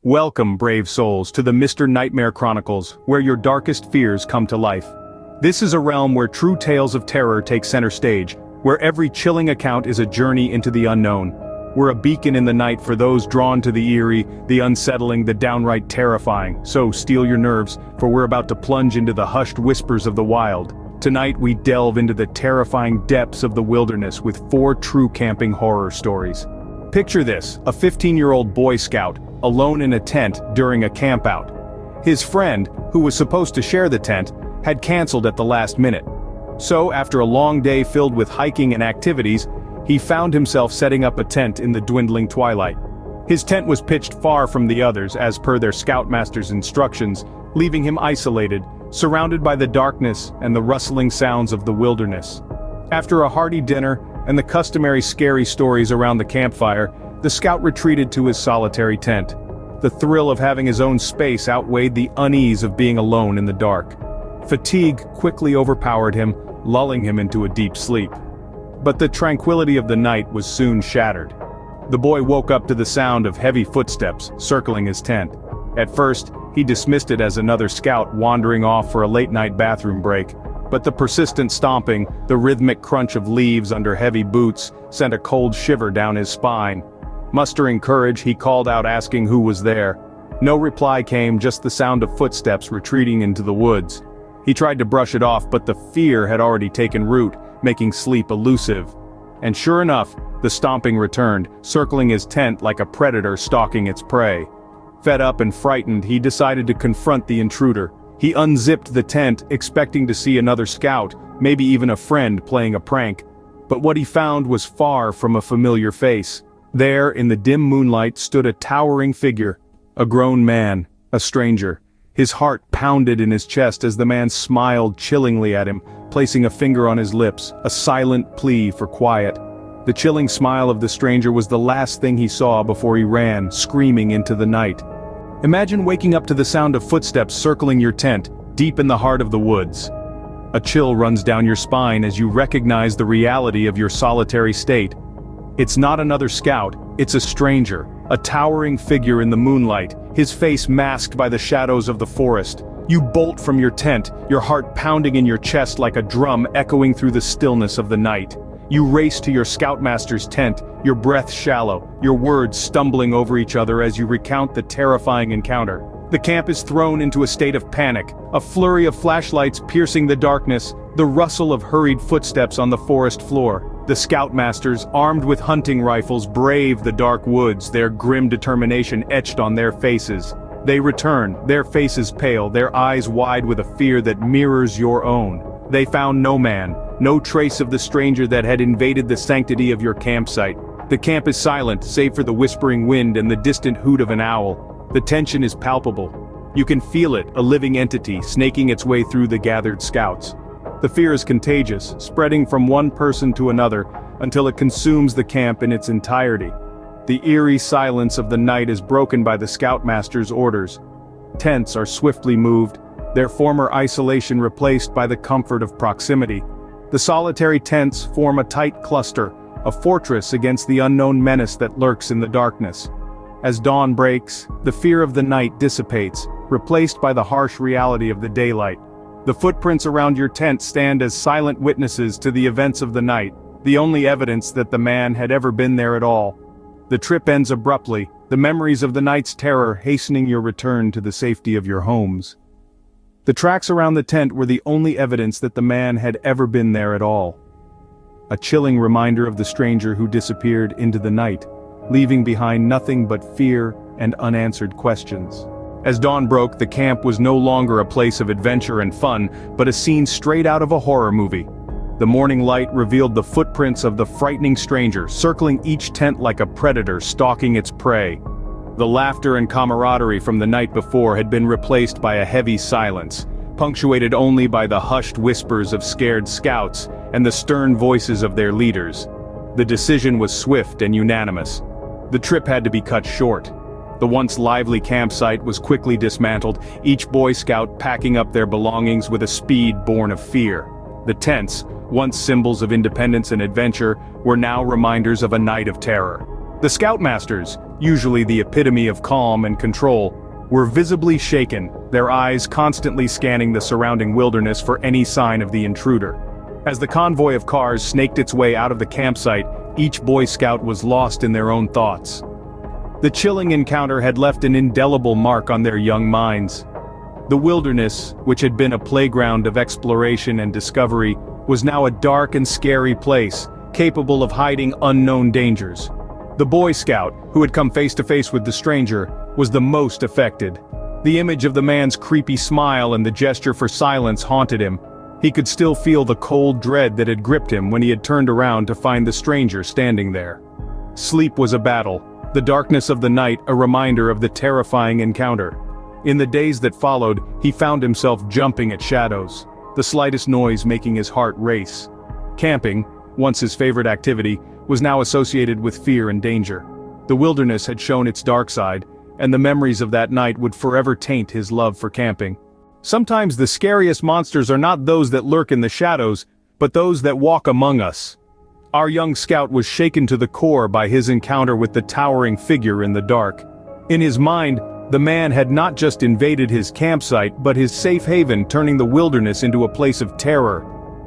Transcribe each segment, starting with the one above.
Welcome, brave souls, to the Mr. Nightmare Chronicles, where your darkest fears come to life. This is a realm where true tales of terror take center stage, where every chilling account is a journey into the unknown. We're a beacon in the night for those drawn to the eerie, the unsettling, the downright terrifying. So steel your nerves, for we're about to plunge into the hushed whispers of the wild. Tonight we delve into the terrifying depths of the wilderness with 4 true camping horror stories. Picture this, a 15-year-old Boy Scout, alone in a tent during a campout. His friend, who was supposed to share the tent, had canceled at the last minute. So, after a long day filled with hiking and activities, he found himself setting up a tent in the dwindling twilight. His tent was pitched far from the others as per their scoutmaster's instructions, leaving him isolated, surrounded by the darkness and the rustling sounds of the wilderness. After a hearty dinner and the customary scary stories around the campfire, the scout retreated to his solitary tent. The thrill of having his own space outweighed the unease of being alone in the dark. Fatigue quickly overpowered him, lulling him into a deep sleep. But the tranquility of the night was soon shattered. The boy woke up to the sound of heavy footsteps circling his tent. At first, he dismissed it as another scout wandering off for a late-night bathroom break. But the persistent stomping, the rhythmic crunch of leaves under heavy boots, sent a cold shiver down his spine. Mustering courage, he called out asking who was there. No reply came, just the sound of footsteps retreating into the woods. He tried to brush it off, but the fear had already taken root, making sleep elusive. And sure enough, the stomping returned, circling his tent like a predator stalking its prey. Fed up and frightened, he decided to confront the intruder. He unzipped the tent, expecting to see another scout, maybe even a friend playing a prank. But what he found was far from a familiar face. There, in the dim moonlight, stood a towering figure. A grown man, a stranger. His heart pounded in his chest as the man smiled chillingly at him, placing a finger on his lips, a silent plea for quiet. The chilling smile of the stranger was the last thing he saw before he ran, screaming into the night. Imagine waking up to the sound of footsteps circling your tent, deep in the heart of the woods. A chill runs down your spine as you recognize the reality of your solitary state. It's not another scout, it's a stranger, a towering figure in the moonlight, his face masked by the shadows of the forest. You bolt from your tent, your heart pounding in your chest like a drum echoing through the stillness of the night. You race to your scoutmaster's tent, your breath shallow, your words stumbling over each other as you recount the terrifying encounter. The camp is thrown into a state of panic, a flurry of flashlights piercing the darkness, the rustle of hurried footsteps on the forest floor. The scoutmasters, armed with hunting rifles, brave the dark woods, their grim determination etched on their faces. They return, their faces pale, their eyes wide with a fear that mirrors your own. They found no man, no trace of the stranger that had invaded the sanctity of your campsite. The camp is silent, save for the whispering wind and the distant hoot of an owl. The tension is palpable. You can feel it, a living entity, snaking its way through the gathered scouts. The fear is contagious, spreading from one person to another, until it consumes the camp in its entirety. The eerie silence of the night is broken by the scoutmaster's orders. Tents are swiftly moved, their former isolation replaced by the comfort of proximity. The solitary tents form a tight cluster, a fortress against the unknown menace that lurks in the darkness. As dawn breaks, the fear of the night dissipates, replaced by the harsh reality of the daylight. The footprints around your tent stand as silent witnesses to the events of the night, the only evidence that the man had ever been there at all. The trip ends abruptly, the memories of the night's terror hastening your return to the safety of your homes. The tracks around the tent were the only evidence that the man had ever been there at all. A chilling reminder of the stranger who disappeared into the night, leaving behind nothing but fear and unanswered questions. As dawn broke, the camp was no longer a place of adventure and fun, but a scene straight out of a horror movie. The morning light revealed the footprints of the frightening stranger, circling each tent like a predator stalking its prey. The laughter and camaraderie from the night before had been replaced by a heavy silence, punctuated only by the hushed whispers of scared scouts and the stern voices of their leaders. The decision was swift and unanimous. The trip had to be cut short. The once lively campsite was quickly dismantled, each Boy Scout packing up their belongings with a speed born of fear. The tents, once symbols of independence and adventure, were now reminders of a night of terror. The scoutmasters, usually the epitome of calm and control, were visibly shaken, their eyes constantly scanning the surrounding wilderness for any sign of the intruder. As the convoy of cars snaked its way out of the campsite, each Boy Scout was lost in their own thoughts. The chilling encounter had left an indelible mark on their young minds. The wilderness, which had been a playground of exploration and discovery, was now a dark and scary place, capable of hiding unknown dangers. The Boy Scout, who had come face to face with the stranger, was the most affected. The image of the man's creepy smile and the gesture for silence haunted him. He could still feel the cold dread that had gripped him when he had turned around to find the stranger standing there. Sleep was a battle, the darkness of the night a reminder of the terrifying encounter. In the days that followed, he found himself jumping at shadows, the slightest noise making his heart race. Camping, once his favorite activity, was now associated with fear and danger. The wilderness had shown its dark side, and the memories of that night would forever taint his love for camping. Sometimes the scariest monsters are not those that lurk in the shadows, but those that walk among us. Our young scout was shaken to the core by his encounter with the towering figure in the dark. In his mind, the man had not just invaded his campsite but his safe haven, turning the wilderness into a place of terror.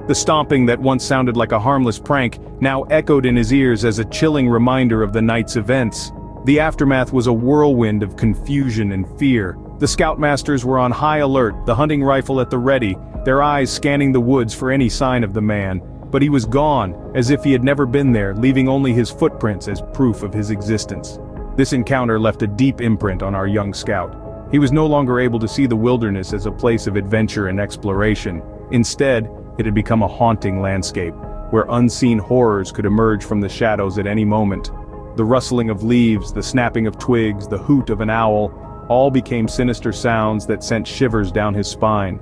The stomping that once sounded like a harmless prank now echoed in his ears as a chilling reminder of the night's events. The aftermath was a whirlwind of confusion and fear. The scoutmasters were on high alert, the hunting rifle at the ready, their eyes scanning the woods for any sign of the man. But he was gone, as if he had never been there, leaving only his footprints as proof of his existence. This encounter left a deep imprint on our young scout. He was no longer able to see the wilderness as a place of adventure and exploration. Instead, it had become a haunting landscape, where unseen horrors could emerge from the shadows at any moment. The rustling of leaves, the snapping of twigs, the hoot of an owl, all became sinister sounds that sent shivers down his spine.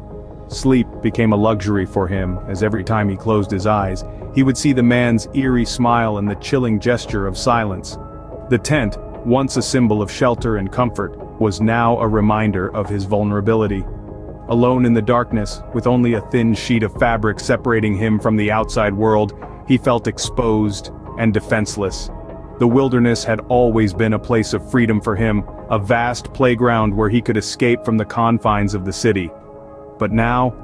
Sleep became a luxury for him, as every time he closed his eyes, he would see the man's eerie smile and the chilling gesture of silence. The tent, once a symbol of shelter and comfort, was now a reminder of his vulnerability. Alone in the darkness, with only a thin sheet of fabric separating him from the outside world, he felt exposed and defenseless. The wilderness had always been a place of freedom for him, a vast playground where he could escape from the confines of the city. But now,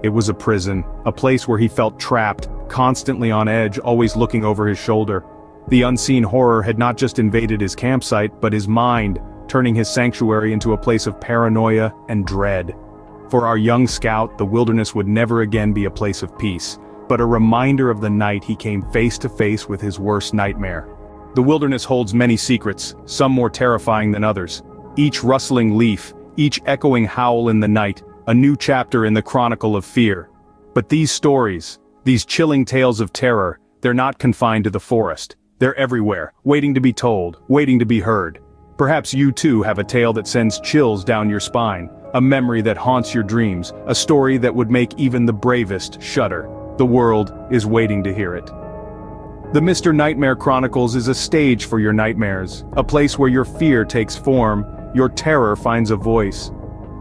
it was a prison, a place where he felt trapped, constantly on edge, always looking over his shoulder. The unseen horror had not just invaded his campsite, but his mind, turning his sanctuary into a place of paranoia and dread. For our young scout, the wilderness would never again be a place of peace, but a reminder of the night he came face to face with his worst nightmare. The wilderness holds many secrets, some more terrifying than others. Each rustling leaf, each echoing howl in the night, a new chapter in the chronicle of fear. But these stories, these chilling tales of terror, they're not confined to the forest. They're everywhere, waiting to be told, waiting to be heard. Perhaps you too have a tale that sends chills down your spine, a memory that haunts your dreams, a story that would make even the bravest shudder. The world is waiting to hear it. The Mr. Nightmare Chronicles is a stage for your nightmares, a place where your fear takes form, your terror finds a voice.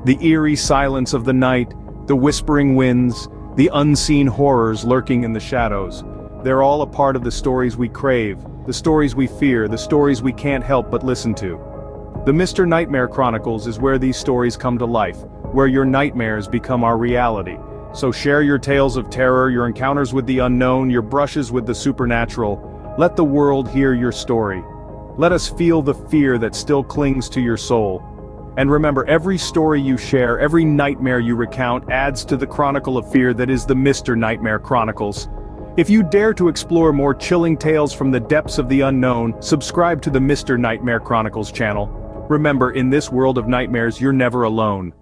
The eerie silence of the night, the whispering winds, the unseen horrors lurking in the shadows. They're all a part of the stories we crave, the stories we fear, the stories we can't help but listen to. The Mr. Nightmare Chronicles is where these stories come to life, where your nightmares become our reality. So share your tales of terror, your encounters with the unknown, your brushes with the supernatural. Let the world hear your story. Let us feel the fear that still clings to your soul. And remember, every story you share, every nightmare you recount adds to the chronicle of fear that is the Mr. Nightmare Chronicles. If you dare to explore more chilling tales from the depths of the unknown, subscribe to the Mr. Nightmare Chronicles channel. Remember, in this world of nightmares, you're never alone.